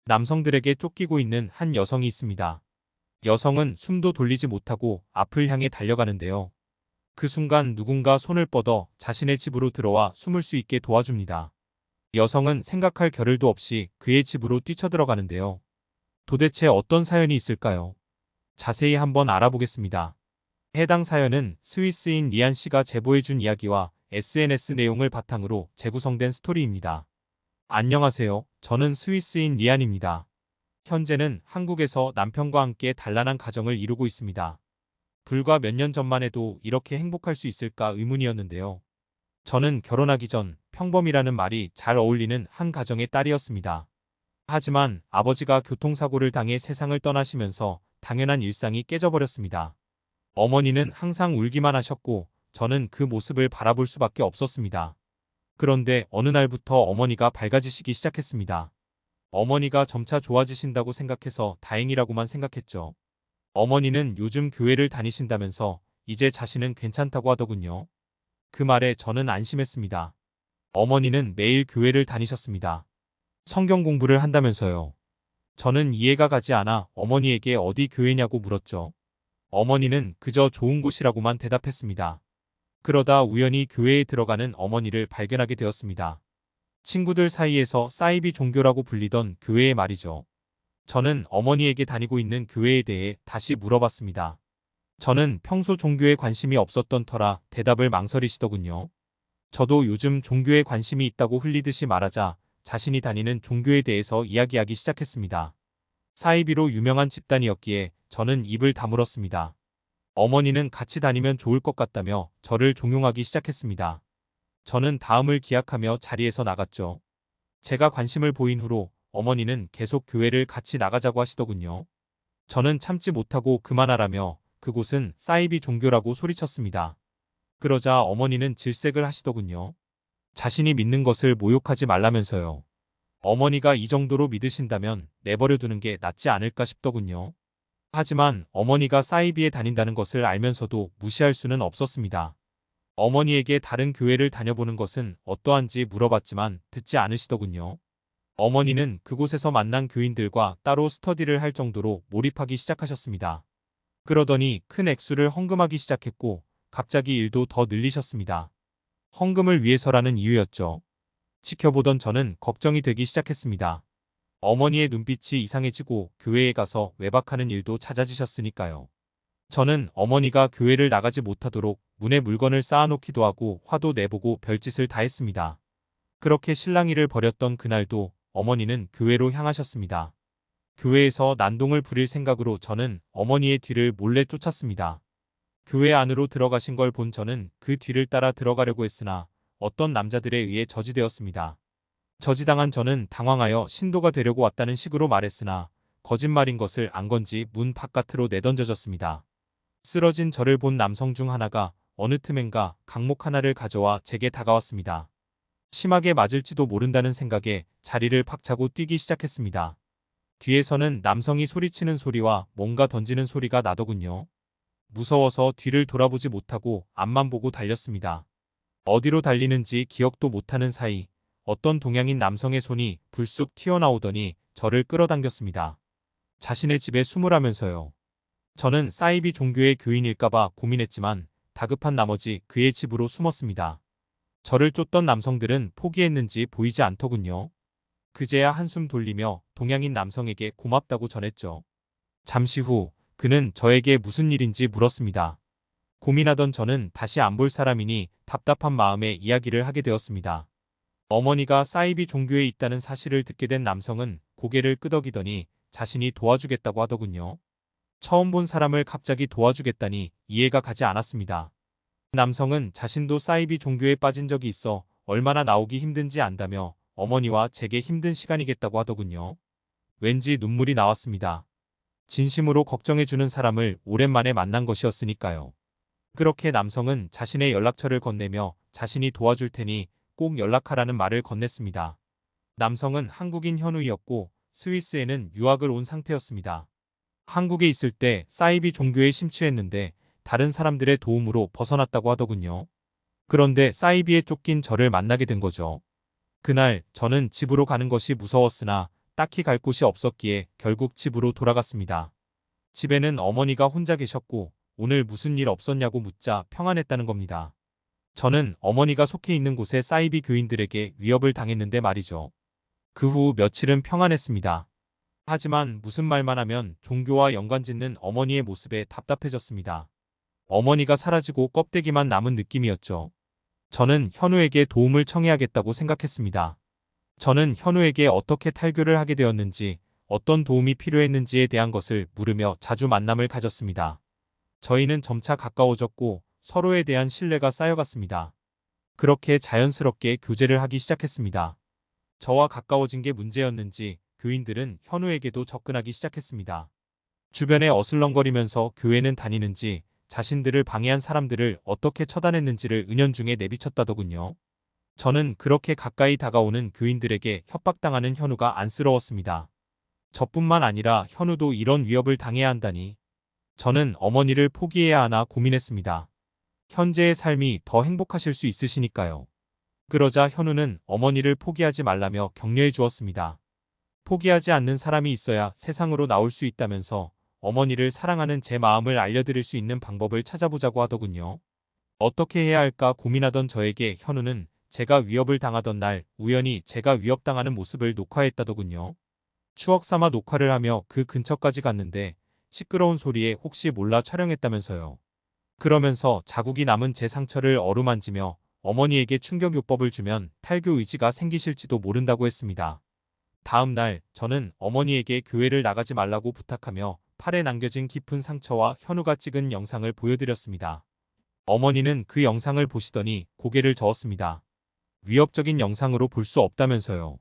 남성들에게 쫓기고 있는 한 여성이 있습니다. 여성은 숨도 돌리지 못하고 앞을 향해 달려가는데요. 그 순간 누군가 손을 뻗어 자신의 집으로 들어와 숨을 수 있게 도와줍니다. 여성은 생각할 겨를도 없이 그의 집으로 뛰쳐들어가는데요. 도대체 어떤 사연이 있을까요? 자세히 한번 알아보겠습니다. 해당 사연은 스위스인 리안 씨가 제보해준 이야기와 SNS 내용을 바탕으로 재구성된 스토리입니다. 안녕하세요. 저는 스위스인 리안입니다. 현재는 한국에서 남편과 함께 단란한 가정을 이루고 있습니다. 불과 몇 년 전만 해도 이렇게 행복할 수 있을까 의문이었는데요. 저는 결혼하기 전 평범이라는 말이 잘 어울리는 한 가정의 딸이었습니다. 하지만 아버지가 교통사고를 당해 세상을 떠나시면서 당연한 일상이 깨져버렸습니다. 어머니는 항상 울기만 하셨고 저는 그 모습을 바라볼 수밖에 없었습니다. 그런데 어느 날부터 어머니가 밝아지시기 시작했습니다. 어머니가 점차 좋아지신다고 생각해서 다행이라고만 생각했죠. 어머니는 요즘 교회를 다니신다면서 이제 자신은 괜찮다고 하더군요. 그 말에 저는 안심했습니다. 어머니는 매일 교회를 다니셨습니다. 성경 공부를 한다면서요. 저는 이해가 가지 않아 어머니에게 어디 교회냐고 물었죠. 어머니는 그저 좋은 곳이라고만 대답했습니다. 그러다 우연히 교회에 들어가는 어머니를 발견하게 되었습니다. 친구들 사이에서 사이비 종교라고 불리던 교회의 말이죠. 저는 어머니에게 다니고 있는 교회에 대해 다시 물어봤습니다. 저는 평소 종교에 관심이 없었던 터라 대답을 망설이시더군요. 저도 요즘 종교에 관심이 있다고 흘리듯이 말하자 자신이 다니는 종교에 대해서 이야기하기 시작했습니다. 사이비로 유명한 집단이었기에 저는 입을 다물었습니다. 어머니는 같이 다니면 좋을 것 같다며 저를 종용하기 시작했습니다. 저는 다음을 기약하며 자리에서 나갔죠. 제가 관심을 보인 후로 어머니는 계속 교회를 같이 나가자고 하시더군요. 저는 참지 못하고 그만하라며 그곳은 사이비 종교라고 소리쳤습니다. 그러자 어머니는 질색을 하시더군요. 자신이 믿는 것을 모욕하지 말라면서요. 어머니가 이 정도로 믿으신다면 내버려 두는 게 낫지 않을까 싶더군요. 하지만 어머니가 사이비에 다닌다는 것을 알면서도 무시할 수는 없었습니다. 어머니에게 다른 교회를 다녀보는 것은 어떠한지 물어봤지만 듣지 않으시더군요. 어머니는 그곳에서 만난 교인들과 따로 스터디를 할 정도로 몰입하기 시작하셨습니다. 그러더니 큰 액수를 헌금하기 시작했고 갑자기 일도 더 늘리셨습니다. 헌금을 위해서라는 이유였죠. 지켜보던 저는 걱정이 되기 시작했습니다. 어머니의 눈빛이 이상해지고 교회에 가서 외박하는 일도 잦아지셨으니까요. 저는 어머니가 교회를 나가지 못하도록 문에 물건을 쌓아놓기도 하고 화도 내보고 별짓을 다 했습니다. 그렇게 실랑이를 벌였던 그날도 어머니는 교회로 향하셨습니다. 교회에서 난동을 부릴 생각으로 저는 어머니의 뒤를 몰래 쫓았습니다. 교회 안으로 들어가신 걸 본 저는 그 뒤를 따라 들어가려고 했으나 어떤 남자들에 의해 저지되었습니다. 저지당한 저는 당황하여 신도가 되려고 왔다는 식으로 말했으나 거짓말인 것을 안 건지 문 바깥으로 내던져졌습니다. 쓰러진 저를 본 남성 중 하나가 어느 틈엔가 강목 하나를 가져와 제게 다가왔습니다. 심하게 맞을지도 모른다는 생각에 자리를 박차고 뛰기 시작했습니다. 뒤에서는 남성이 소리치는 소리와 뭔가 던지는 소리가 나더군요. 무서워서 뒤를 돌아보지 못하고 앞만 보고 달렸습니다. 어디로 달리는지 기억도 못하는 사이 어떤 동양인 남성의 손이 불쑥 튀어나오더니 저를 끌어당겼습니다. 자신의 집에 숨으라면서요. 저는 사이비 종교의 교인일까봐 고민했지만 다급한 나머지 그의 집으로 숨었습니다. 저를 쫓던 남성들은 포기했는지 보이지 않더군요. 그제야 한숨 돌리며 동양인 남성에게 고맙다고 전했죠. 잠시 후 그는 저에게 무슨 일인지 물었습니다. 고민하던 저는 다시 안 볼 사람이니 답답한 마음에 이야기를 하게 되었습니다. 어머니가 사이비 종교에 있다는 사실을 듣게 된 남성은 고개를 끄덕이더니 자신이 도와주겠다고 하더군요. 처음 본 사람을 갑자기 도와주겠다니 이해가 가지 않았습니다. 남성은 자신도 사이비 종교에 빠진 적이 있어 얼마나 나오기 힘든지 안다며 어머니와 제게 힘든 시간이겠다고 하더군요. 왠지 눈물이 나왔습니다. 진심으로 걱정해주는 사람을 오랜만에 만난 것이었으니까요. 그렇게 남성은 자신의 연락처를 건네며 자신이 도와줄 테니 꼭 연락하라는 말을 건넸습니다. 남성은 한국인 현우이었고 스위스에는 유학을 온 상태였습니다. 한국에 있을 때 사이비 종교에 심취했는데 다른 사람들의 도움으로 벗어났다고 하더군요. 그런데 사이비에 쫓긴 저를 만나게 된 거죠. 그날 저는 집으로 가는 것이 무서웠으나 딱히 갈 곳이 없었기에 결국 집으로 돌아갔습니다. 집에는 어머니가 혼자 계셨고 오늘 무슨 일 없었냐고 묻자 평안했다는 겁니다. 저는 어머니가 속해 있는 곳의 사이비 교인들에게 위협을 당했는데 말이죠. 그 후 며칠은 평안했습니다. 하지만 무슨 말만 하면 종교와 연관짓는 어머니의 모습에 답답해졌습니다. 어머니가 사라지고 껍데기만 남은 느낌이었죠. 저는 현우에게 도움을 청해야겠다고 생각했습니다. 저는 현우에게 어떻게 탈교를 하게 되었는지, 어떤 도움이 필요했는지에 대한 것을 물으며 자주 만남을 가졌습니다. 저희는 점차 가까워졌고 서로에 대한 신뢰가 쌓여갔습니다. 그렇게 자연스럽게 교제를 하기 시작했습니다. 저와 가까워진 게 문제였는지 교인들은 현우에게도 접근하기 시작했습니다. 주변에 어슬렁거리면서 교회는 다니는지 자신들을 방해한 사람들을 어떻게 처단했는지를 은연중에 내비쳤다더군요. 저는 그렇게 가까이 다가오는 교인들에게 협박당하는 현우가 안쓰러웠습니다. 저뿐만 아니라 현우도 이런 위협을 당해야 한다니. 저는 어머니를 포기해야 하나 고민했습니다. 현재의 삶이 더 행복하실 수 있으시니까요. 그러자 현우는 어머니를 포기하지 말라며 격려해 주었습니다. 포기하지 않는 사람이 있어야 세상으로 나올 수 있다면서 어머니를 사랑하는 제 마음을 알려드릴 수 있는 방법을 찾아보자고 하더군요. 어떻게 해야 할까 고민하던 저에게 현우는 제가 위협을 당하던 날 우연히 제가 위협당하는 모습을 녹화했다더군요. 추억 삼아 녹화를 하며 그 근처까지 갔는데 시끄러운 소리에 혹시 몰라 촬영했다면서요. 그러면서 자국이 남은 제 상처를 어루만지며 어머니에게 충격요법을 주면 탈교 의지가 생기실지도 모른다고 했습니다. 다음 날 저는 어머니에게 교회를 나가지 말라고 부탁하며 팔에 남겨진 깊은 상처와 현우가 찍은 영상을 보여드렸습니다. 어머니는 그 영상을 보시더니 고개를 저었습니다. 위협적인 영상으로 볼 수 없다면서요.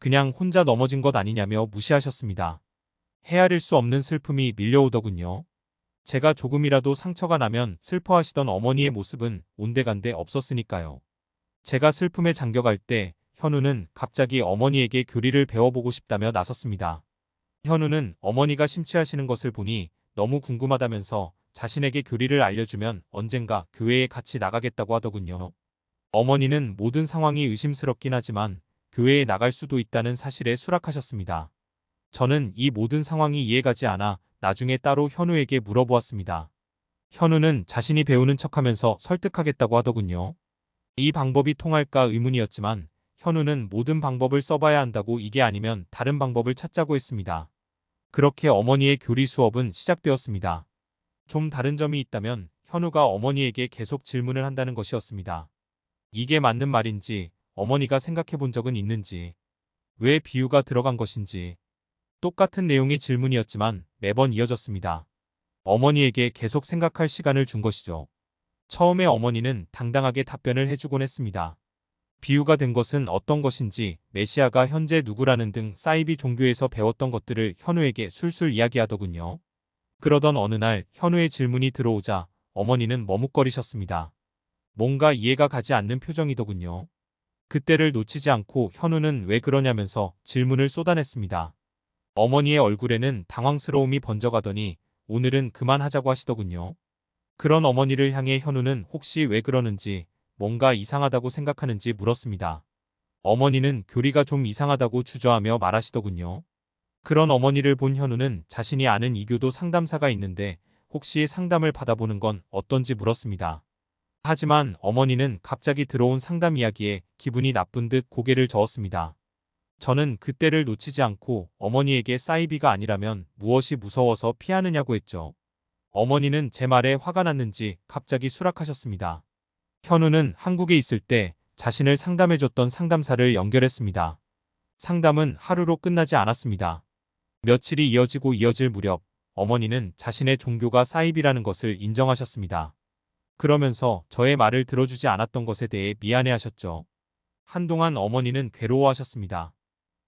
그냥 혼자 넘어진 것 아니냐며 무시하셨습니다. 헤아릴 수 없는 슬픔이 밀려오더군요. 제가 조금이라도 상처가 나면 슬퍼하시던 어머니의 모습은 온데간데 없었으니까요. 제가 슬픔에 잠겨갈 때 현우는 갑자기 어머니에게 교리를 배워보고 싶다며 나섰습니다. 현우는 어머니가 심취하시는 것을 보니 너무 궁금하다면서 자신에게 교리를 알려주면 언젠가 교회에 같이 나가겠다고 하더군요. 어머니는 모든 상황이 의심스럽긴 하지만 교회에 나갈 수도 있다는 사실에 수락하셨습니다. 저는 이 모든 상황이 이해가지 않아 나중에 따로 현우에게 물어보았습니다. 현우는 자신이 배우는 척하면서 설득하겠다고 하더군요. 이 방법이 통할까 의문이었지만 현우는 모든 방법을 써봐야 한다고 이게 아니면 다른 방법을 찾자고 했습니다. 그렇게 어머니의 교리 수업은 시작되었습니다. 좀 다른 점이 있다면 현우가 어머니에게 계속 질문을 한다는 것이었습니다. 이게 맞는 말인지, 어머니가 생각해 본 적은 있는지, 왜 비유가 들어간 것인지. 똑같은 내용의 질문이었지만 매번 이어졌습니다. 어머니에게 계속 생각할 시간을 준 것이죠. 처음에 어머니는 당당하게 답변을 해주곤 했습니다. 비유가 된 것은 어떤 것인지, 메시아가 현재 누구라는 등 사이비 종교에서 배웠던 것들을 현우에게 술술 이야기하더군요. 그러던 어느 날 현우의 질문이 들어오자 어머니는 머뭇거리셨습니다. 뭔가 이해가 가지 않는 표정이더군요. 그때를 놓치지 않고 현우는 왜 그러냐면서 질문을 쏟아냈습니다. 어머니의 얼굴에는 당황스러움이 번져가더니 오늘은 그만하자고 하시더군요. 그런 어머니를 향해 현우는 혹시 왜 그러는지, 뭔가 이상하다고 생각하는지 물었습니다. 어머니는 교리가 좀 이상하다고 주저하며 말하시더군요. 그런 어머니를 본 현우는 자신이 아는 이교도 상담사가 있는데 혹시 상담을 받아보는 건 어떤지 물었습니다. 하지만 어머니는 갑자기 들어온 상담 이야기에 기분이 나쁜 듯 고개를 저었습니다. 저는 그때를 놓치지 않고 어머니에게 사이비가 아니라면 무엇이 무서워서 피하느냐고 했죠. 어머니는 제 말에 화가 났는지 갑자기 수락하셨습니다. 현우는 한국에 있을 때 자신을 상담해줬던 상담사를 연결했습니다. 상담은 하루로 끝나지 않았습니다. 며칠이 이어지고 이어질 무렵 어머니는 자신의 종교가 사이비라는 것을 인정하셨습니다. 그러면서 저의 말을 들어주지 않았던 것에 대해 미안해하셨죠. 한동안 어머니는 괴로워하셨습니다.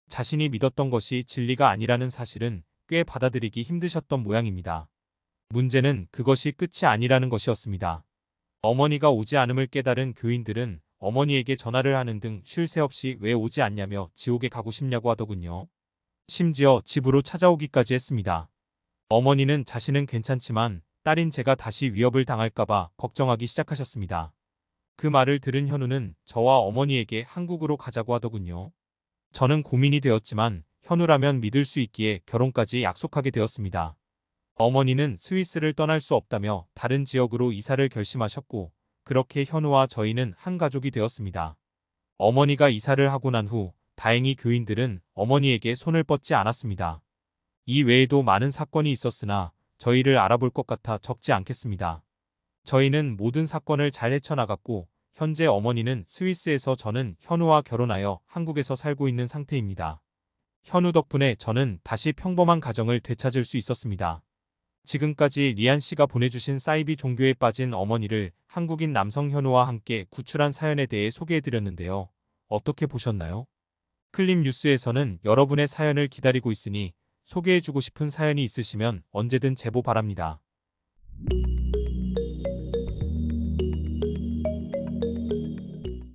자신이 믿었던 것이 진리가 아니라는 사실은 꽤 받아들이기 힘드셨던 모양입니다. 문제는 그것이 끝이 아니라는 것이었습니다. 어머니가 오지 않음을 깨달은 교인들은 어머니에게 전화를 하는 등 쉴 새 없이 왜 오지 않냐며 지옥에 가고 싶냐고 하더군요. 심지어 집으로 찾아오기까지 했습니다. 어머니는 자신은 괜찮지만 딸인 제가 다시 위협을 당할까봐 걱정하기 시작하셨습니다. 그 말을 들은 현우는 저와 어머니에게 한국으로 가자고 하더군요. 저는 고민이 되었지만 현우라면 믿을 수 있기에 결혼까지 약속하게 되었습니다. 어머니는 스위스를 떠날 수 없다며 다른 지역으로 이사를 결심하셨고, 그렇게 현우와 저희는 한 가족이 되었습니다. 어머니가 이사를 하고 난 후 다행히 교인들은 어머니에게 손을 뻗지 않았습니다. 이 외에도 많은 사건이 있었으나 저희를 알아볼 것 같아 적지 않겠습니다. 저희는 모든 사건을 잘 헤쳐나갔고, 현재 어머니는 스위스에서, 저는 현우와 결혼하여 한국에서 살고 있는 상태입니다. 현우 덕분에 저는 다시 평범한 가정을 되찾을 수 있었습니다. 지금까지 리안 씨가 보내주신 사이비 종교에 빠진 어머니를 한국인 남성 현우와 함께 구출한 사연에 대해 소개해드렸는데요. 어떻게 보셨나요? 클립 뉴스에서는 여러분의 사연을 기다리고 있으니 소개해주고 싶은 사연이 있으시면 언제든 제보 바랍니다.